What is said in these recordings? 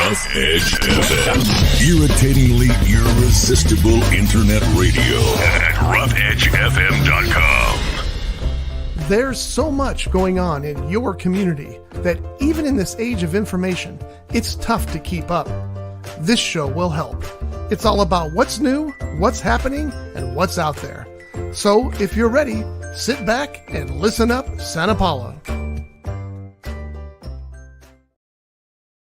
Rough Edge FM. Irritatingly irresistible internet radio at roughedgefm.com. There's so much going on in your community that even in this age of information, it's tough to keep up. This show will help. It's all about what's new, what's happening, and what's out there. So if you're ready, sit back and listen up, Santa Paula.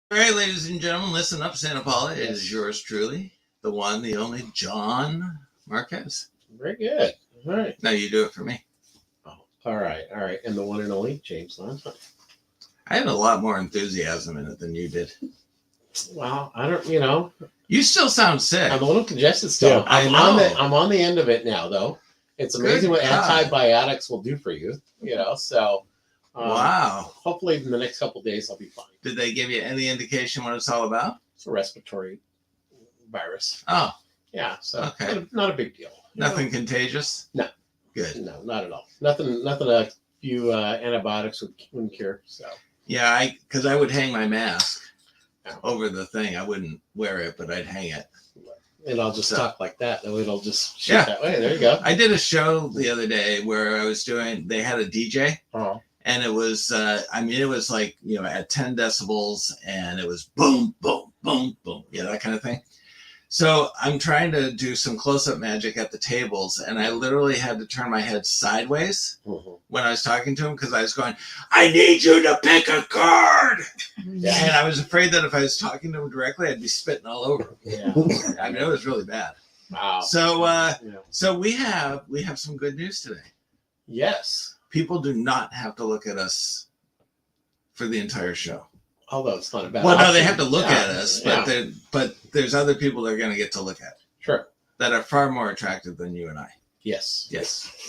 All right, ladies and gentlemen, listen up, Santa Paula. It is yours truly, the one, the only John Marquez. Very good. All right. Now you do it for me. Oh, all right. And the one and only James Lance. I had a lot more enthusiasm in it than you did. Well, I don't, You still sound sick. I'm a little congested still. Yeah, I know. I'm on the end of it now, though. It's amazing what antibiotics will do for you, so. Wow. Hopefully in the next couple of days I'll be fine. Did they give you any indication what it's all about? It's a respiratory virus. Oh. Yeah, so okay. Not a big deal. Nothing contagious? No. Good. No, not at all. Nothing a few antibiotics wouldn't cure. So. Yeah, because I would hang my mask over the thing. I wouldn't wear it, but I'd hang it. And I'll just talk like that. That way it'll just shoot that way. There you go. I did a show the other day where they had a DJ. Oh. And it was, it was like, at 10 decibels and it was boom, boom, boom, boom. Yeah, that kind of thing. So I'm trying to do some close-up magic at the tables. And I literally had to turn my head sideways when I was talking to him because I was going, I need you to pick a card. Yeah. And I was afraid that if I was talking to him directly, I'd be spitting all over him. Yeah. It was really bad. Wow. So we have some good news today. Yes. People do not have to look at us for the entire show. Although it's not a bad Well, option. no, they have to look at us, but there's other people they're going to get to look at. Sure. That are far more attractive than you and I. Yes.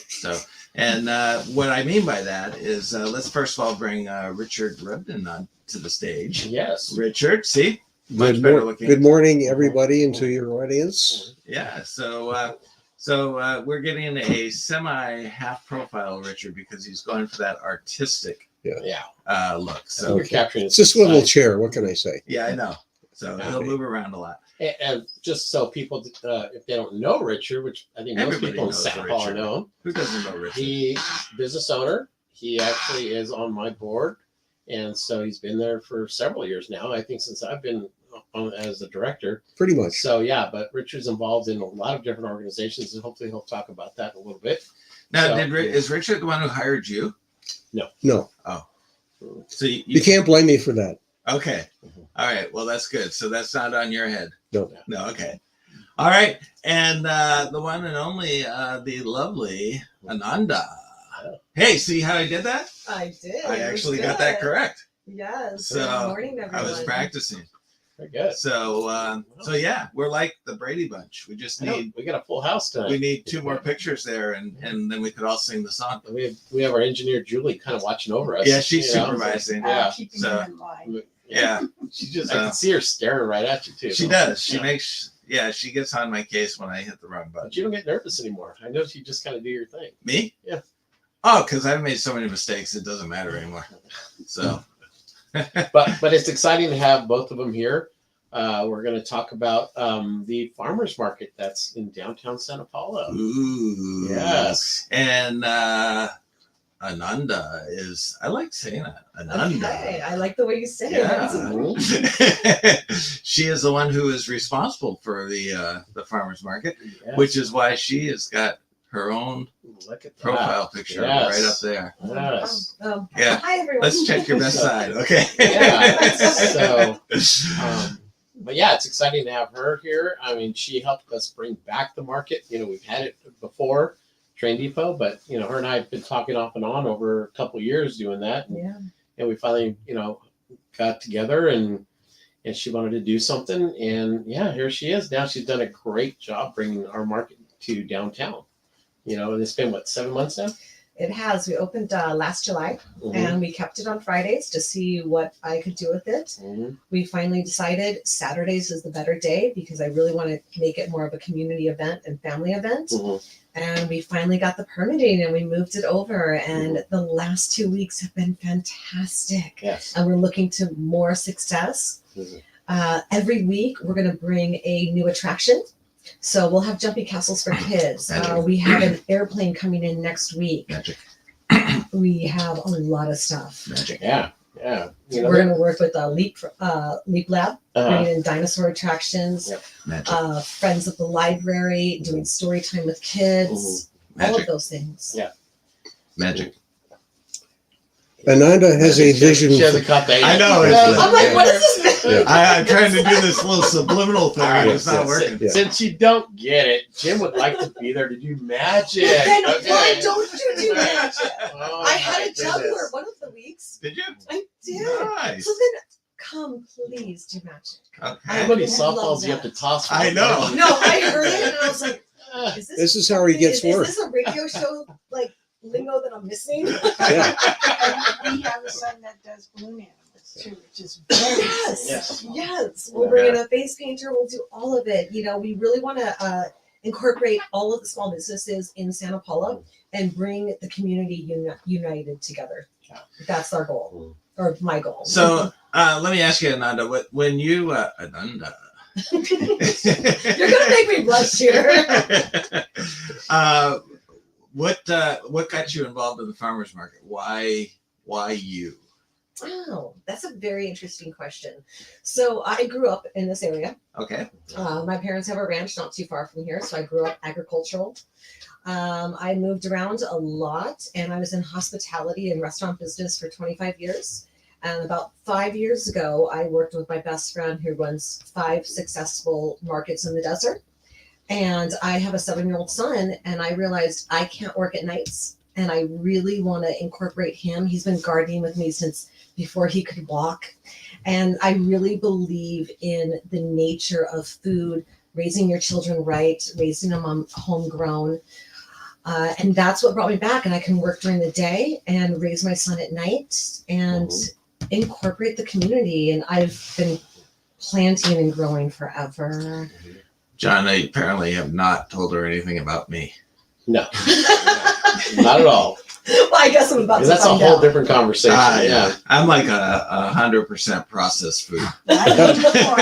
So, and what I mean by that is, let's first of all bring Richard Rudman on to the stage. Yes. Richard, see? Much better looking. Good morning, everybody, and to your audience. Yeah, so we're getting a semi-half profile, Richard, because he's going for that artistic look. So you're capturing it's a swivel chair. What can I say? Yeah, I know. So he'll move around a lot. And just so people, if they don't know Richard, which I think most people in Santa Paula know him. Who doesn't know Richard? He's business owner. He actually is on my board. And so he's been there for several years now. I think since I've been on as the director. Pretty much. So yeah, but Richard's involved in a lot of different organizations, and hopefully he'll talk about that in a little bit. Now, is Richard the one who hired you? No. Oh. So you can't blame me for that. Okay. All right. Well, that's good. So that's not on your head. No. Okay. All right. And the one and only, the lovely Ananda. Hey, see how I did that? I did. I actually got that correct. Yes. So good morning, everyone. I was practicing. Very good. So yeah, we're like the Brady Bunch. We just need. We got a full house tonight. We need 2 more pictures there, and then we could all sing the song. We have our engineer Julie kind of watching over us. Yeah, she's supervising. Keeping them in line. Yeah, she just. I can see her staring right at you too. She does. She makes. Yeah, she gets on my case when I hit the wrong button. But you don't get nervous anymore. I know you just kind of do your thing. Me? Yeah. Oh, because I've made so many mistakes, it doesn't matter anymore. So. but it's exciting to have both of them here. We're going to talk about the farmers market that's in downtown Santa Paula. Ooh. Yes. And Ananda is, I like saying that. Ananda. Okay. I like the way you say it. She is the one who is responsible for the farmers market, which is why she has got her own profile picture right up there. Yes. Yeah. Hi, everyone. Let's check your best side. Okay. Yeah. But yeah, it's exciting to have her here. I mean, she helped us bring back the market. We've had it before, Train Depot, but her and I have been talking off and on over a couple of years doing that. And we finally, got together and she wanted to do something. And yeah, here she is. Now she's done a great job bringing our market to downtown. And it's been 7 months now? It has. We opened last July and we kept it on Fridays to see what I could do with it. We finally decided Saturdays is the better day because I really want to make it more of a community event and family event. And we finally got the permitting and we moved it over. And the last 2 weeks have been fantastic. Yes. And we're looking to more success. Every week, we're going to bring a new attraction. So we'll have jumping castles for kids. We have an airplane coming in next week. Magic. We have a lot of stuff. Magic. Yeah. Yeah. You know, We're going to work with Leap Lab, Uh-huh. bringing in dinosaur attractions. Yep. Magic. Friends of the library, doing story time with kids. All of Magic. those things. Yeah. Magic. Ananda has a vision. She hasn't caught that. I know, yet. it's- I'm like, what is this? Yeah. I'm trying to do this little subliminal thing. All right, It's not working. Yeah. Since you don't get it, Jim would like to be there to do magic. Then Okay. why don't you do magic? Oh, I had my a juggler goodness. one of the weeks. Did you? I did. Nice. So then, come please do magic. Okay. How many I love softballs you have to that. toss? I know. No, I heard it and I was like, is This is how he gets is work. this a radio show like lingo that I'm missing? Yeah. And we have a son that does balloon animals too, which is very Yes, Yeah. yes. We'll bring in a face painter. We'll do all of it. You know, we really want to incorporate all of the small businesses in Santa Paula and bring the community united together. Yeah. That's our goal, or my goal. So let me ask you, Ananda, when you Ananda. You're gonna make me blush here. What got you involved in the farmers market? Why you? Oh, that's a very interesting question. So I grew up in this area. Okay. My parents have a ranch not too far from here, so I grew up agricultural. I moved around a lot, and I was in hospitality and restaurant business for 25 years. And about 5 years ago, I worked with my best friend who runs 5 successful markets in the desert. And I have a 7-year-old son, and I realized I can't work at nights, and I really want to incorporate him. He's been gardening with me since before he could walk. And I really believe in the nature of food, raising your children right, raising them on homegrown. And that's what brought me back. And I can work during the day and raise my son at night and incorporate the community. And I've been planting and growing forever. John, I apparently have not told her anything about me. No, not at all. Well, I guess I'm about to That's a find whole out. different conversation. Yeah. I'm like 100% processed food. I did before.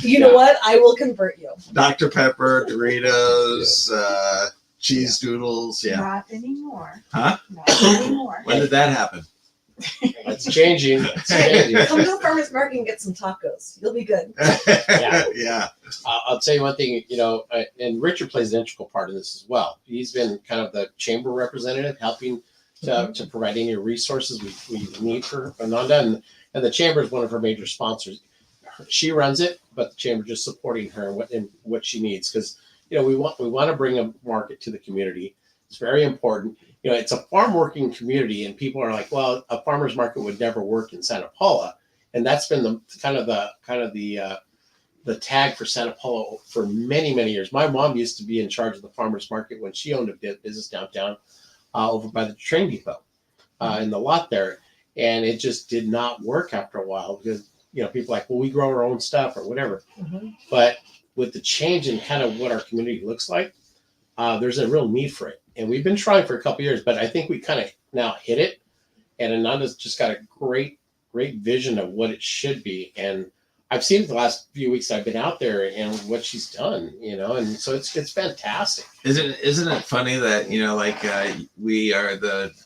You know what? I will convert you. Dr. Pepper, Doritos, cheese doodles. Yeah. Not anymore. Huh? Not anymore. When did that happen? That's changing. It's changing. Come to the farmer's market and get some tacos. You'll be good. Yeah. I'll tell you one thing, and Richard plays an integral part in this as well. He's been kind of the chamber representative, helping to provide any resources we need for Ananda, and the chamber is one of her major sponsors. She runs it, but the chamber just supporting her and what she needs, because we want to bring a market to the community. It's very important. It's a farm working community, and people are like, well, a farmer's market would never work in Santa Paula, and that's been the tag for Santa Paula for many, many years. My mom used to be in charge of the farmer's market when she owned a business downtown over by the train depot in the lot there. And it just did not work after a while because, people are like, well, we grow our own stuff or whatever. Mhm. But with the change in kind of what our community looks like, there's a real need for it. And we've been trying for a couple of years, but I think we kind of now hit it. And Ananda's just got a great vision of what it should be. And I've seen it the last few weeks I've been out there and what she's done, and so it's fantastic. Isn't it funny that we are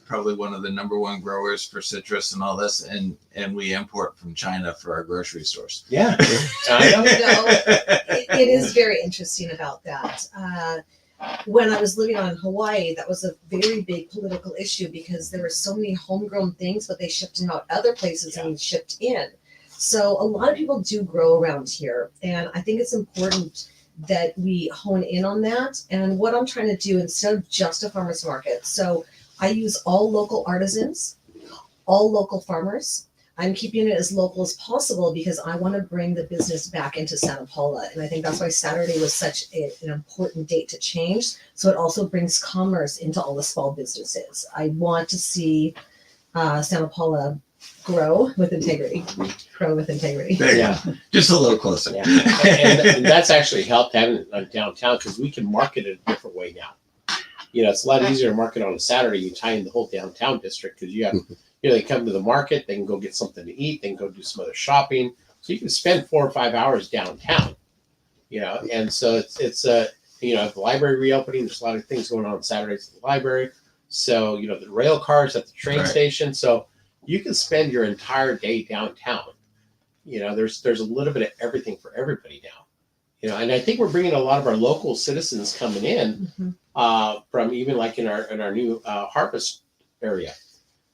probably one of the number one growers for citrus and all this, and we import from China for our grocery stores. Yeah, I know. It is very interesting about that. When I was living on Hawaii, that was a very big political issue because there were so many homegrown things, but they shipped them out other places and shipped in. So a lot of people do grow around here, and I think it's important that we hone in on that. And what I'm trying to do instead of just a farmer's market, so I use all local artisans, all local farmers. I'm keeping it as local as possible because I want to bring the business back into Santa Paula. And I think that's why Saturday was such an important date to change. So it also brings commerce into all the small businesses. I want to see Santa Paula grow with integrity. Grow with integrity. There you go. Just a little closer. Yeah. And that's actually helped having it downtown because we can market it a different way now. It's a lot easier to market on a Saturday. You tie in the whole downtown district because you have, they come to the market, they can go get something to eat, they can go do some other shopping. So you can spend 4 or 5 hours downtown, and so it's the library reopening. There's a lot of things going on Saturdays at the library. So, the rail cars at the train station. So you can spend your entire day downtown. There's a little bit of everything for everybody now. And I think we're bringing a lot of our local citizens coming in from even like in our new Harvest area.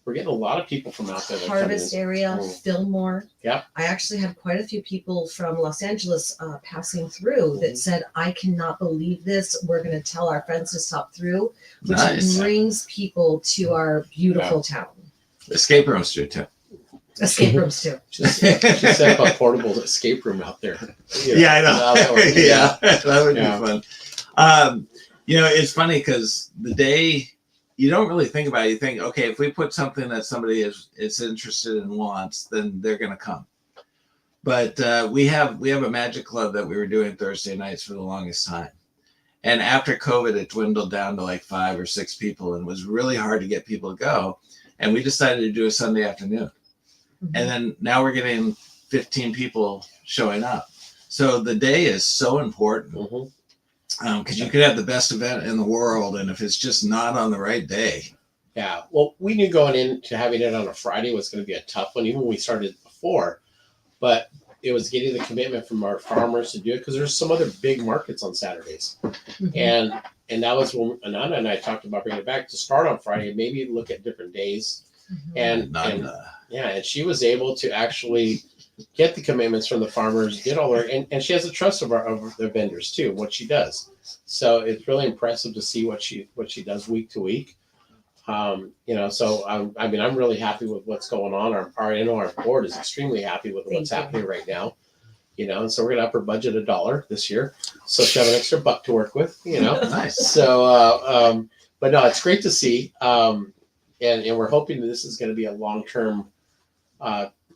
We're getting a lot of people from out there. Harvest area, Fillmore. Yeah. I actually had quite a few people from Los Angeles passing through that said, I cannot believe this. We're going to tell our friends to stop through, which brings people to our beautiful town. Escape rooms too. Escape rooms too. Just set up a portable escape room out there. Yeah, I know. Yeah, that would be fun. It's funny because the day you don't really think about it, you think, okay, if we put something that somebody is interested in and wants, then they're going to come. But we have a magic club that we were doing Thursday nights for the longest time. And after COVID, it dwindled down to like 5 or 6 people, and it was really hard to get people to go. And we decided to do a Sunday afternoon. And then now we're getting 15 people showing up. So the day is so important because you could have the best event in the world, and if it's just not on the right day. Yeah. Well, we knew going into having it on a Friday was going to be a tough one, even when we started before. But it was getting the commitment from our farmers to do it because there's some other big markets on Saturdays. And that was when Ananda and I talked about bringing it back to start on Friday, maybe look at different days. And she was able to actually get the commitments from the farmers, get all her, and she has the trust of the vendors too, what she does. So it's really impressive to see what she does week to week. So I'm really happy with what's going on. Our board is extremely happy with what's happening right now. And so we're gonna up her budget $1 this year, so she have an extra buck to work with. Nice. So, but no, it's great to see. And we're hoping that this is going to be a long-term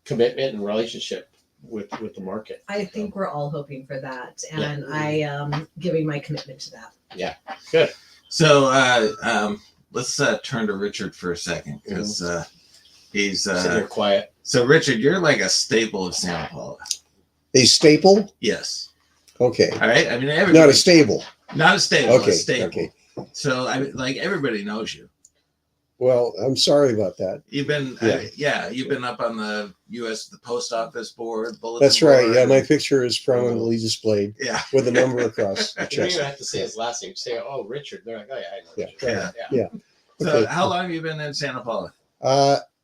commitment and relationship with the market. I think we're all hoping for that, and I am giving my commitment to that. Yeah, good. So let's turn to Richard for a second because he's sitting here quiet. So Richard, you're like a staple of Santa Paula. A staple? Yes. Okay. All right. I mean, Not a stable. Not a stable. Okay. A staple. Okay. So like everybody knows you. Well, I'm sorry about that. You've been, you've been up on the the post office board. That's right. Yeah, my picture is prominently displayed. Yeah, with a number across the You don't chest. even have to say his last name. Just say, "Oh, Richard." They're like, "Oh yeah, I know." Yeah. Richard. Yeah. So, Okay. how long have you been in Santa Paula?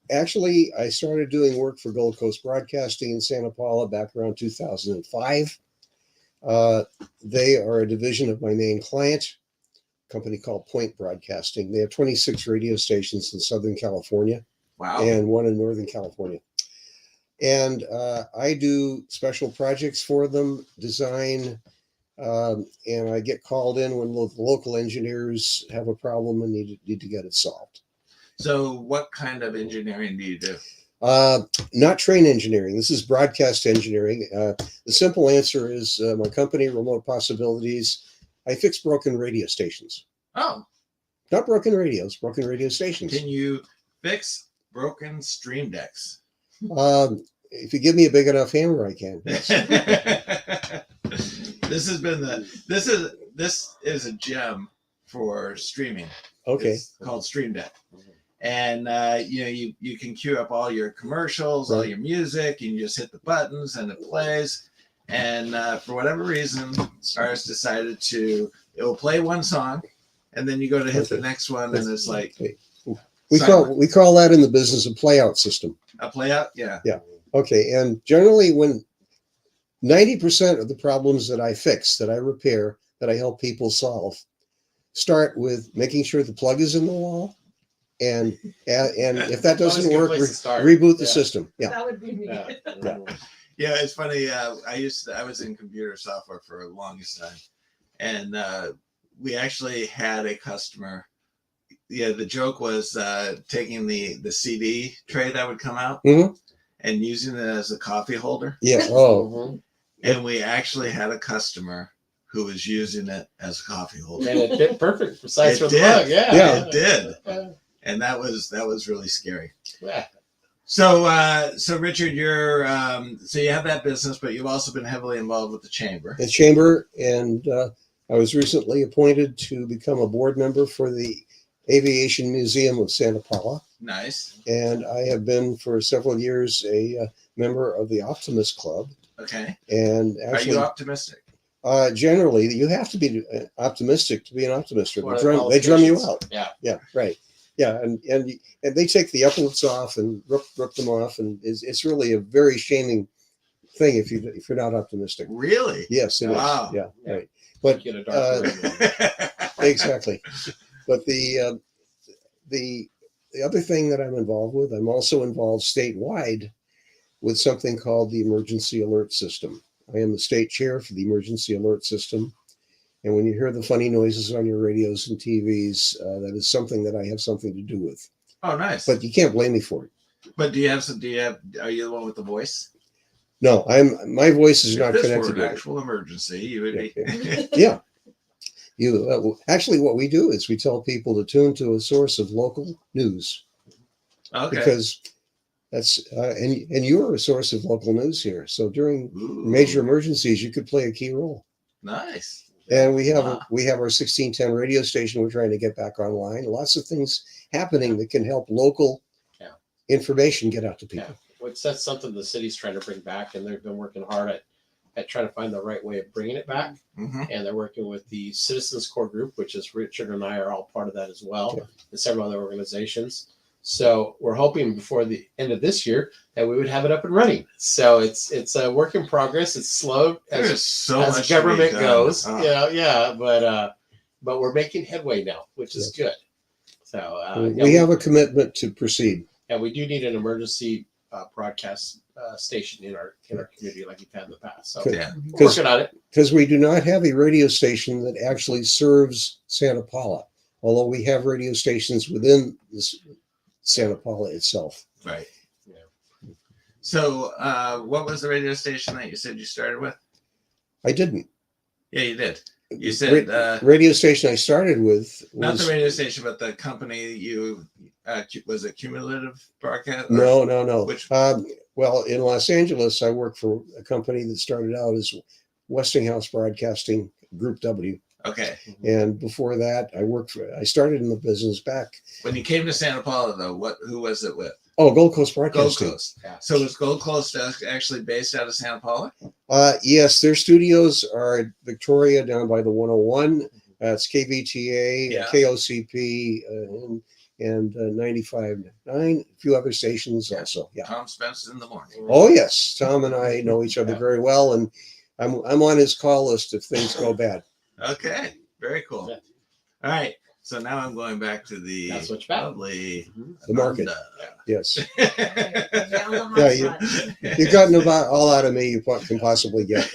Actually, I started doing work for Gold Coast Broadcasting in Santa Paula back around 2005. They are a division of my main client, company called Point Broadcasting. They have 26 radio stations in Southern California. Wow. And one in Northern California. And I do special projects for them, design, and I get called in when local engineers have a problem and need to get it solved. So what kind of engineering do you do? Not train engineering. This is broadcast engineering. The simple answer is my company, Remote Possibilities, I fix broken radio stations. Oh. Not broken radios, broken radio stations. Can you fix broken stream decks? If you give me a big enough hammer, I can. Yes. This is a gem for streaming. Okay. It's called Stream Deck. And you can queue up all your commercials, all your music, and you just hit the buttons and it plays. And for whatever reason, ours decided it will play one song, and then you go to hit the next one, and it's like we call that in the business a playout system. a playout. Yeah. Yeah. Okay. And generally, when 90% of the problems that I fix, that I repair, that I help people solve, start with making sure the plug is in the wall, and if that doesn't work, reboot the system. Yeah. That would be me. Yeah, it's funny. I was in computer software for the longest time, and we actually had a customer. Yeah, the joke was taking the CD tray that would come out and using it as a coffee holder. Yeah. Oh. And we actually had a customer who was using it as a coffee holder. And it fit perfect for size for the did. plug. Yeah. It did. And that was really scary. Yeah. So Richard, you're so you have that business, but you've also been heavily involved with the chamber. The chamber, and I was recently appointed to become a board member for the Aviation Museum of Santa Paula. Nice. And I have been for several years a member of the Optimist Club. Okay. And actually, are you optimistic? Generally, you have to be optimistic to be an optimist. Or One they drum you out. Yeah. Yeah. Right. Yeah, and they take the upwards off and rip them off, and it's really a very shaming thing if you're not optimistic. Really? Yes, it is. Wow. Yeah, right. But Get a dark room. exactly. But the other thing that I'm involved with, I'm also involved statewide with something called the Emergency Alert System. I am the state chair for the Emergency Alert System. And when you hear the funny noises on your radios and TVs, that is something that I have something to do with. Oh, nice. But you can't blame me for it. But are you the one with the voice? No, my voice is not If this connected were to an actual emergency, you would be. it. Yeah. Actually, what we do is we tell people to tune to a source of local news. Okay. Because that's and you're a source of local news here. So during Ooh, major emergencies, you could play a key role. nice. And we have Wow. our 1610 radio station. We're trying to get back online. Lots of things happening that can help local information get out to people. Yeah. Which that's something the city's trying to bring back, and they've been working hard at trying to find the right way of bringing it back. Mm-hmm. And they're working with the Citizens Core Group, which is Richard and I are all part of that as well, Yeah. and several other organizations. So we're hoping before the end of this year that we would have it up and running. So it's a work in progress. It's slow There's so as much to be government done. goes. Oh. Yeah, but we're making headway now, which is good. So We have a commitment to proceed. and we do need an emergency broadcast station in our community like we've had in the past. So Good. Yeah. we're working on it. Because we do not have a radio station that actually serves Santa Paula, although we have radio stations within this Santa Paula itself. Right. Yeah. So, what was the radio station that you said you started with? I didn't. Yeah, you did. You said Radio station I started with not the was radio station, but the company you was it Cumulative Broadcast? Or- no. Which- Well, in Los Angeles, I worked for a company that started out as Westinghouse Broadcasting Group W. Okay. And before that, I started in the business back. When you came to Santa Paula, though, who was it with? Oh, Gold Coast Gold Broadcasting. Coast. Yeah. So was Gold Coast actually based out of Santa Paula? Yes, their studios are at Victoria down by the 101. That's KVTA, Yeah. KOCP, and 95.9. A few other stations Yeah. also. Yeah. Tom Spence in the morning. Oh yes, Tom and I know each other Yeah. very well, and I'm on his call list if things go bad. Okay. Very cool. Yeah. All right. So now I'm going back to the That's what you're about. lovely The market. Ananda. Yes, Down the hot Yeah, you- spot. you've gotten about all out of me you can possibly get.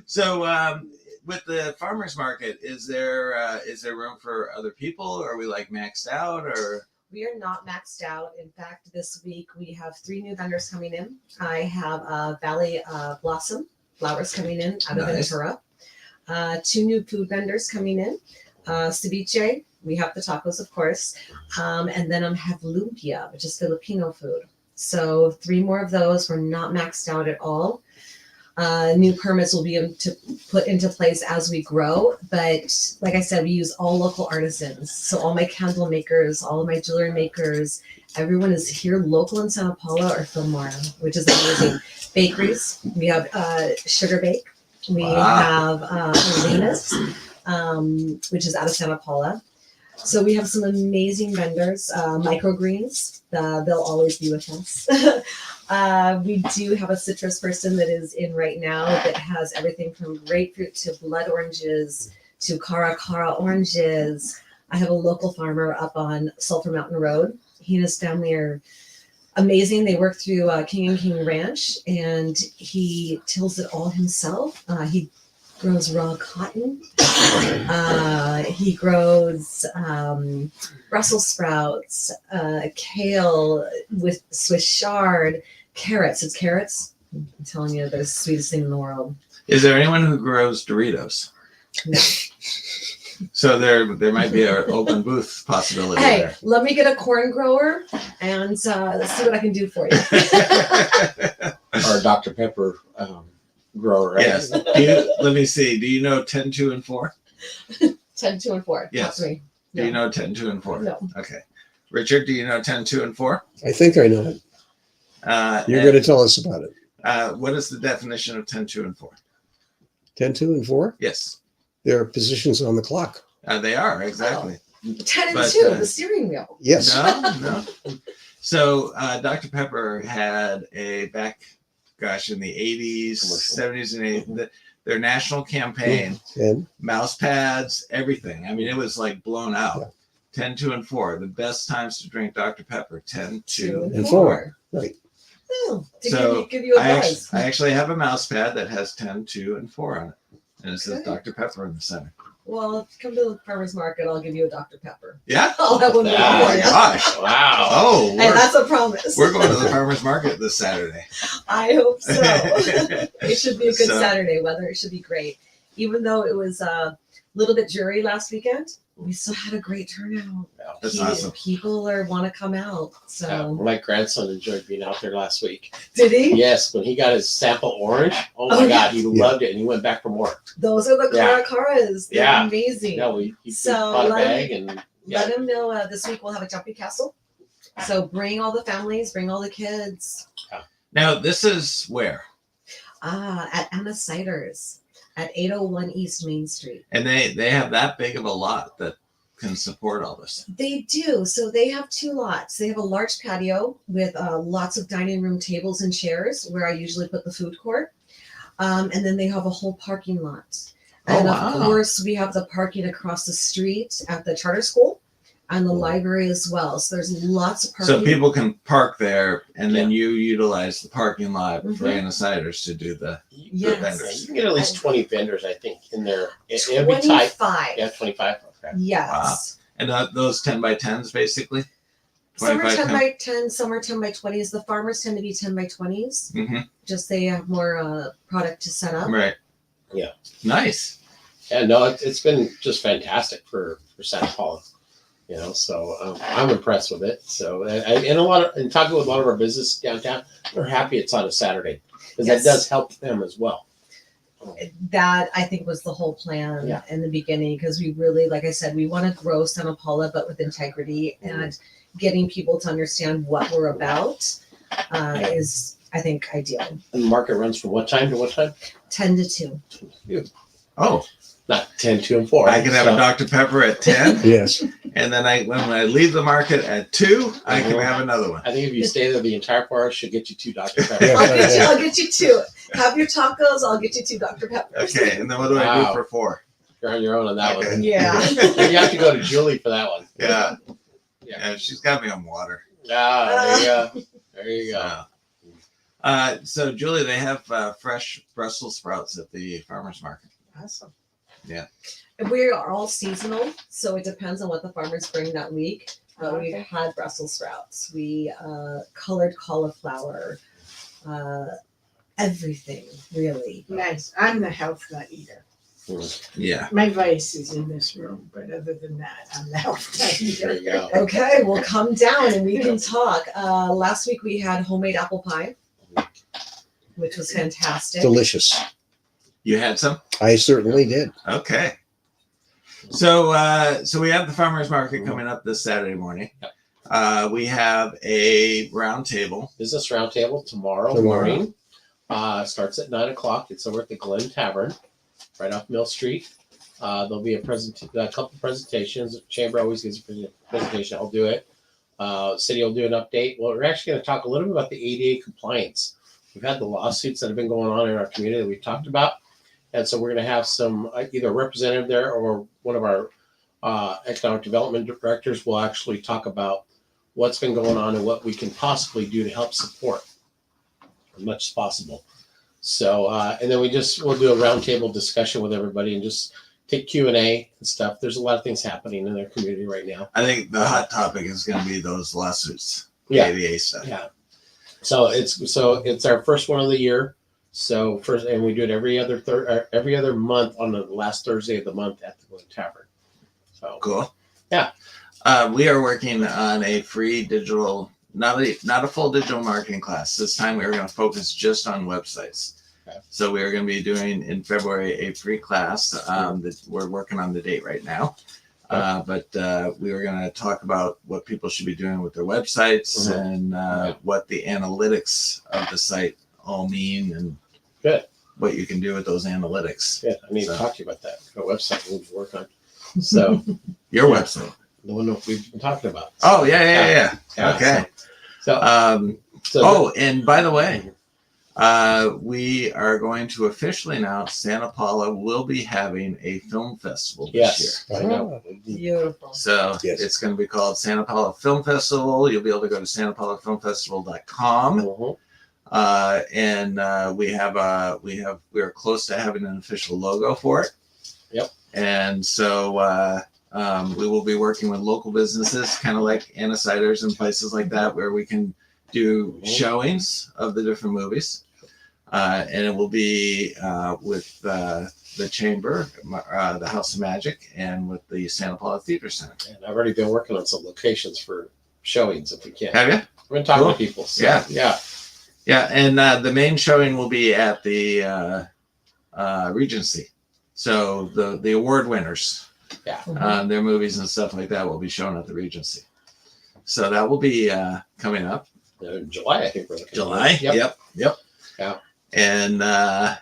So, with the farmers market, is there room for other people? Or are we like maxed out? Or We are not maxed out. In fact, this week we have 3 new vendors coming in. I have Valley Blossom flowers coming in out of Nice. Ventura. 2 new food vendors coming in. Ceviche, we have the tacos, of course. And then I have lumpia, which is Filipino food. So 3 more of those. We're not maxed out at all. New permits will be put into place as we grow. But like I said, we use all local artisans. So all my candle makers, all of my jewelry makers, everyone is here local in Santa Paula or Fillmore, which is amazing. Bakeries, we have Sugar Bake. We Wow. have Elena's, which is out of Santa Paula. So we have some amazing vendors, microgreens. They'll always be with us. We do have a citrus person that is in right now that has everything from grapefruit to blood oranges to cara oranges. I have a local farmer up on Sulphur Mountain Road. He and his family are amazing. They work through King and King Ranch, and he tills it all himself. He grows raw cotton. He grows Brussels sprouts, kale with Swiss chard, carrots. It's carrots. I'm telling you, they're the sweetest thing in the world. is there anyone who grows Doritos? No. So there might be an open booth possibility Hey, there. let me get a corn grower and let's see what I can do for you. Or a Dr. Pepper grower, right? Yes. Let me see. Do you know 10, 2, and 4? 10, 2, and 4. Yes. Talk to me. Do you know 10, 2, and 4? No. Okay. Richard, do you know 10, 2, and 4? I think I know it. You're going to tell us about it. What is the definition of 10, 2, and 4? 10, 2, and 4? Yes. They're positions on the clock. They are, exactly. 10 and But, 2, the steering wheel. Yes. No. So Dr. Pepper had in the 80s, Commercial. 70s, and 80s, their national campaign, And mouse pads, everything. I mean, it was like blown out. Yeah. 10, 2, and 4. The best times to drink Dr. Pepper, 10, 2, and 4. Right. Oh, to So give you a I buzz. actually have a mouse pad that has 10, 2, and 4 on it. And it says Okay. Dr. Pepper in the center. Well, if you come to the farmer's market, I'll give you a Dr. Pepper. Yeah? I'll have one Oh for my you. gosh. Wow. Oh, And that's a promise. we're going to the farmer's market this Saturday. I hope so. It should be a good So- Saturday. Weather, it should be great. Even though it was a little bit dreary last weekend, we still had a great turnout. That's awesome. People want to come out. So My grandson enjoyed being out there last week. did he? Yes, when he got his sample orange, oh my Oh, God, he yeah. loved it, and he went back for more. Those are the Yeah. caracaras. They're Yeah. amazing. No, he So bought a let bag, and yeah. Let him know this week we'll have a jumping castle. So bring all the families, bring all the kids. Now, this is where? At Anna Ciders at 801 East Main Street. And they have that big of a lot that can support all this. They do. So they have 2 lots. They have a large patio with lots of dining room tables and chairs where I usually put the food court. And then they have a whole parking lot. Oh, And wow. of course, we have the parking across the street at the charter school and the library as well. So there's lots of parking. So people can park there, and then you utilize the parking lot for Mhm. Anna Ciders to do the Yes. vendors. You can get at least 20 vendors, I think, in there. It'll be tight. 25. Yeah, 25. Okay. Yes. And those 10 by 10s, basically? Some are 25 10 by 10, some are 10 by 20s. The farmers tend to be 10 by 20s. Mm-hmm. Just they have more product to set up. Right. Yeah. Nice. Yeah, no, it's been just fantastic for Santa Paula. You know, so I'm impressed with it. So and talking with a lot of our business downtown, they're happy it's on a Saturday because Yes. that does help them as well. That I think was the whole plan Yeah. in the beginning because we really, like I said, we want to grow Santa Paula, but with integrity and getting people to understand what we're about is, I think, ideal. And the market runs from what time to what time? 10 to 2. Oh, Not 10, 2, and 4. I can have a Dr. Pepper at 10, Yes. and then when I leave the market at 2, I can Mhm. have another one. I think if you stay there the entire 4 hours, should get you 2 Dr. Pepper. Yeah. I'll get you 2. Have your tacos. I'll get you 2 Dr. Peppers. Okay, and then what do I do Wow. for 4? You're on your own on that Okay. one. Yeah. You have to go to Julie for that one. Yeah. Yeah. Yeah, she's got me on water. Ah, there you go. There you go. So Julie, they have fresh Brussels sprouts at the farmer's market. Awesome. Yeah. We are all seasonal, so it depends on what the farmers bring that week. But we've had Brussels sprouts, we colored cauliflower, everything really. Nice. I'm the health nut eater. Yeah. My vice is in this room, but other than that, I'm the health nut There eater. you go. Okay, we'll come down and we can talk. Last week we had homemade apple pie, which was fantastic. Delicious. You had some? I certainly did. Okay. So we have the farmers market coming up this Saturday morning. We have a round table. Business roundtable tomorrow Tomorrow. morning. Starts at 9 o'clock. It's over at the Glen Tavern, right off Mill Street. There'll be a couple presentations. Chamber always gives a presentation. I'll do it. City will do an update. Well, we're actually going to talk a little bit about the ADA compliance. We've had the lawsuits that have been going on in our community that we've talked about. And so we're going to have some either a representative there or one of our economic development directors will actually talk about what's been going on and what we can possibly do to help support as much as possible. So, and then we'll do a roundtable discussion with everybody and just take Q&A and stuff. There's a lot of things happening in their community right now. I think the hot topic is going to be those lawsuits. Yeah. ADA stuff. Yeah. So it's our first one of the year. And we do it every other month on the last Thursday of the month at the Glen Tavern. So Cool. Yeah. We are working on a free digital, not a full digital marketing class. This time we are going to focus just on websites. Okay. So we are going to be doing in February a free class that we're working on the date right now. But we were going to talk about what people should be doing with their websites and what the analytics of the site all mean and Good. what you can do with those analytics. Yeah, I need to talk to you about that. Our website we need to work on. So Your website. the one that we've been talking about. Oh, yeah. Okay. So And by the way, we are going to officially announce Santa Paula will be having a film festival this year. I know. Beautiful. So Yes. it's going to be called Santa Paula Film Festival. You'll be able to go to santapaulafilmfestival.com. We are close to having an official logo for it. Yep. And so we will be working with local businesses, kind of like Anna Ciders and places like that, where we can do showings of the different movies. And it will be with the Chamber, the House of Magic, and with the Santa Paula Theater Center. And I've already been working on some locations for showings if we can. Have you? I've been talking Cool. to people. So, Yeah. Yeah, and the main showing will be at the Regency. So the award winners, their movies and stuff like that will be shown at the Regency. So that will be coming up. July, I think we're looking. July. Yep. Yeah. And what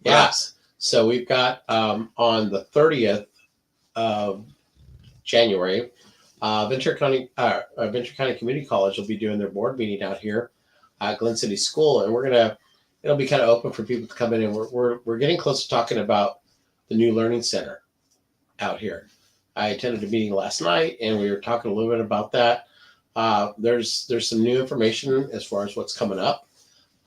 Yeah. else? So we've got on the 30th of January, Ventura County Community College will be doing their board meeting out here at Glen City School, and it'll be kind of open for people to come in, and we're getting close to talking about the new learning center out here. I attended a meeting last night, and we were talking a little bit about that. There's some new information as far as what's coming up,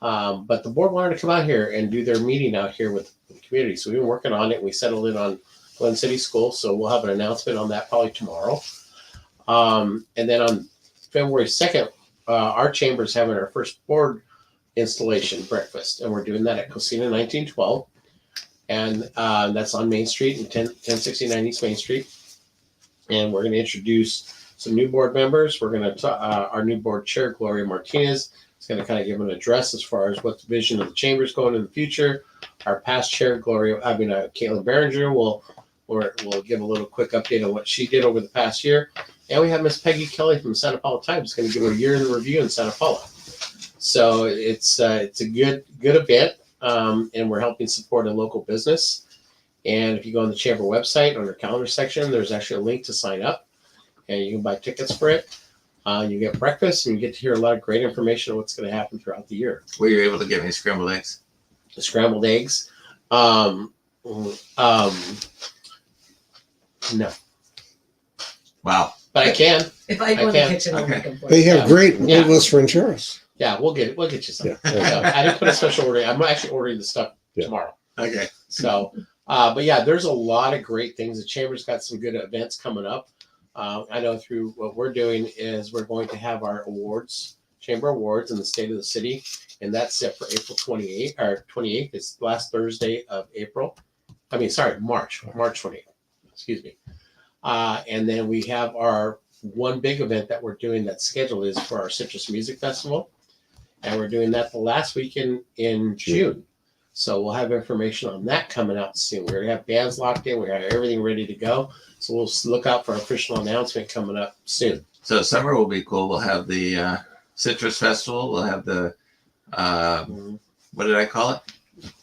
but the board wanted to come out here and do their meeting out here with the community. So we've been working on it. We settled in on Glen City School, so we'll have an announcement on that probably tomorrow. And then on February 2nd, our chamber is having our first board installation breakfast, and we're doing that at Cocina 1912, and that's on Main Street and 1069 East Main Street. And we're going to introduce some new board members. We're going to our new board chair, Gloria Martinez, is going to kind of give an address as far as what the vision of the chamber is going in the future. Our past chair, Caitlin Behringer, will give a little quick update on what she did over the past year. And we have Miss Peggy Kelly from Santa Paula Times going to give a year in review in Santa Paula. So it's a good event, and we're helping support a local business. And if you go on the chamber website, on their calendar section, there's actually a link to sign up, and you can buy tickets for it. You get breakfast, and you get to hear a lot of great information on what's going to happen throughout the year. Were you able to get me scrambled eggs? The scrambled eggs. No. Wow. But I can. If I go in the can. kitchen, I'll Okay. make them for They you. have great Yeah. woodless rancheros. Yeah, we'll get you some. Yeah. So I didn't put a special order. I'm actually ordering the stuff Yeah. tomorrow. Okay. So, but yeah, there's a lot of great things. The chamber's got some good events coming up. I know through what we're doing is we're going to have our awards, chamber awards in the state of the city, and that's set for April 28th or 28th. It's the last Thursday of April. March 28th. Excuse me. And then we have our one big event that we're doing that's scheduled is for our Citrus Music Festival. And we're doing that the last weekend in June. So we'll have information on that coming out soon. We're going to have bands locked in. We have everything ready to go. So we'll look out for an official announcement coming up soon. So summer will be cool. We'll have the Citrus Festival. We'll have the what did I call it?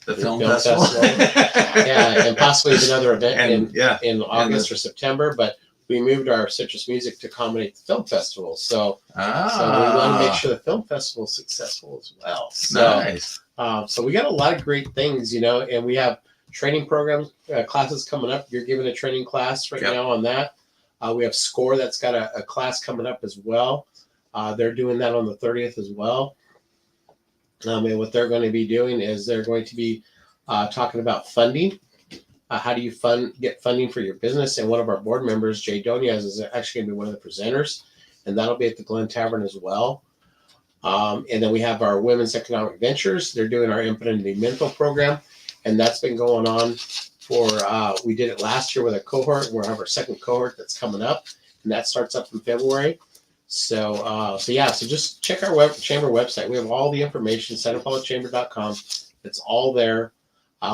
The film festival. Yeah, and possibly another event And in August or September. But we moved our Citrus Music to accommodate the film festival. So we want to make sure the film festival is successful as well. So, nice. So we got a lot of great things, and we have training programs, classes coming up. You're giving a training class right now on that. We have SCORE that's got a class coming up as well. They're doing that on the 30th as well. And what they're going to be doing is they're going to be talking about funding. How do you get funding for your business? And one of our board members, Jay Doniaz, is actually going to be one of the presenters, and that'll be at the Glen Tavern as well. And then we have our Women's Economic Ventures. They're doing our Emprendimiento program, and that's been going on we did it last year with a cohort. We'll have our second cohort that's coming up, and that starts up in February. So just check our chamber website. We have all the information, santapaulachamber.com. It's all there.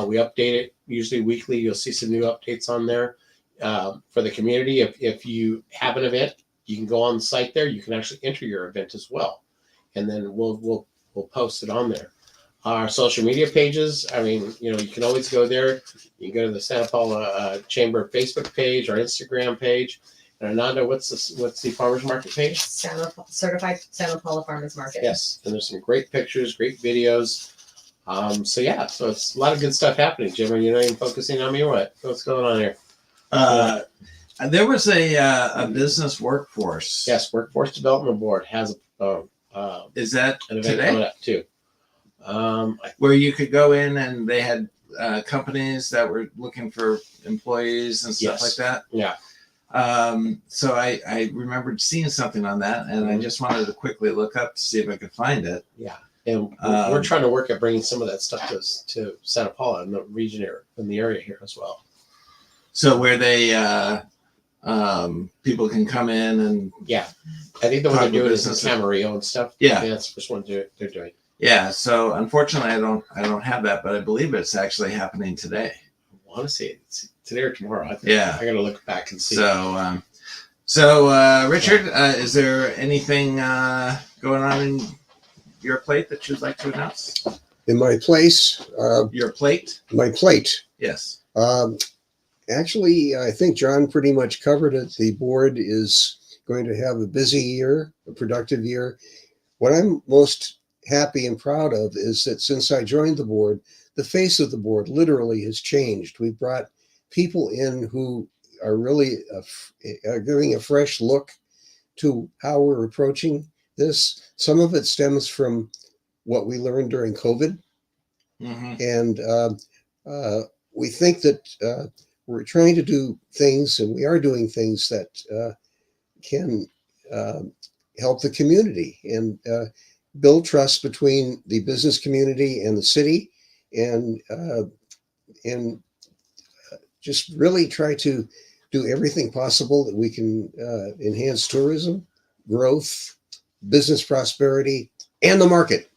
We update it usually weekly. You'll see some new updates on there for the community. If you have an event, you can go on the site there. You can actually enter your event as well, and then we'll post it on there. Our social media pages. I mean, you can always go there. You can go to the Santa Paula Chamber Facebook page or Instagram page. And Ananda, what's the farmers market page? Certified Santa Paula Farmers Market. Yes, and there's some great pictures, great videos. So it's a lot of good stuff happening. Jim, are you not even focusing on me or what? What's going on here? There was a business workforce. Yes, Workforce Development Board has Is that an event today? coming up too. Where you could go in and they had companies that were looking for employees and stuff like that. Yeah. So I remembered seeing something on that, and I just wanted to quickly look up to see if I could find it. Yeah. And we're trying to work at bringing some of that stuff to Santa Paula and the region here, in the area here as well. So where they people can come in and I think the one talk they're doing with is in businesses. Camarillo and stuff. Yeah. That's the first one they're doing. Yeah. So unfortunately, I don't have that, but I believe it's actually happening today. I want to say it's today or tomorrow. I got to look back and see. So Richard, is there anything going on in your plate that you'd like to announce? In my place, Your plate? my plate. Yes. Actually, I think John pretty much covered it. The board is going to have a busy year, a productive year. What I'm most happy and proud of is that since I joined the board, the face of the board literally has changed. We've brought people in who are really giving a fresh look to how we're approaching this. Some of it stems from what we learned during COVID. Mm-hmm. And we think that we're trying to do things, and we are doing things that can help the community and build trust between the business community and the city, and just really try to do everything possible that we can enhance tourism, growth, business prosperity, and the market.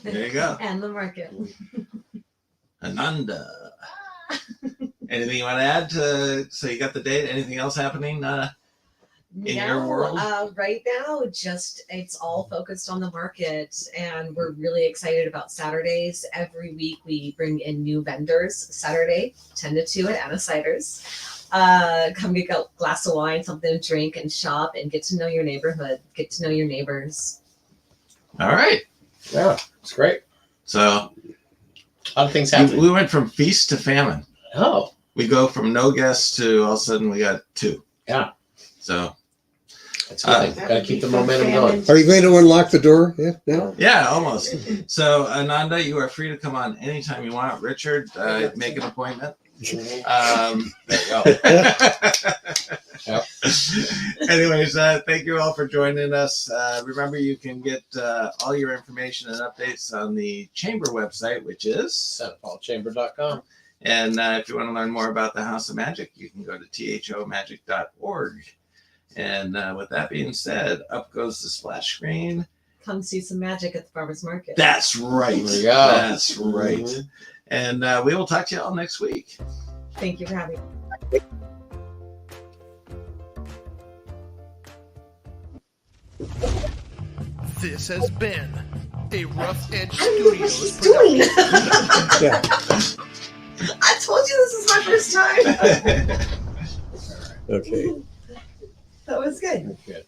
There you go. And the market. Ananda. Anything you want to add to? So you got the date. Anything else happening in your world? Right now, it's all focused on the market, and we're really excited about Saturdays. Every week we bring in new vendors. Saturday, 10 to 2 at Anna Ciders. Come get a glass of wine, something to drink, and shop, and get to know your neighborhood, get to know your neighbors. All right. Yeah, it's great. So A lot of things happening. we went from feast to famine. Oh, We go from no guests to all of a sudden we got 2. Yeah. So that's good. Got to keep the momentum going. Are you going to unlock the door? Yeah, now? yeah, almost. So Ananda, you are free to come on anytime you want. Richard, make an appointment. There you go. Yep. Anyways, thank you all for joining us. Remember, you can get all your information and updates on the chamber website, which is SantaPaulChamber.com. And if you want to learn more about the House of Magic, you can go to thomagic.org. And with that being said, up goes the splash screen. Come see some magic at the farmers market. That's right. There you go. That's right. Mhm. And we will talk to you all next week. Thank you for having me. This has been a Rough Edge Studios She's doing production. Yeah. I told you this is my first time. Okay. That was good. Good.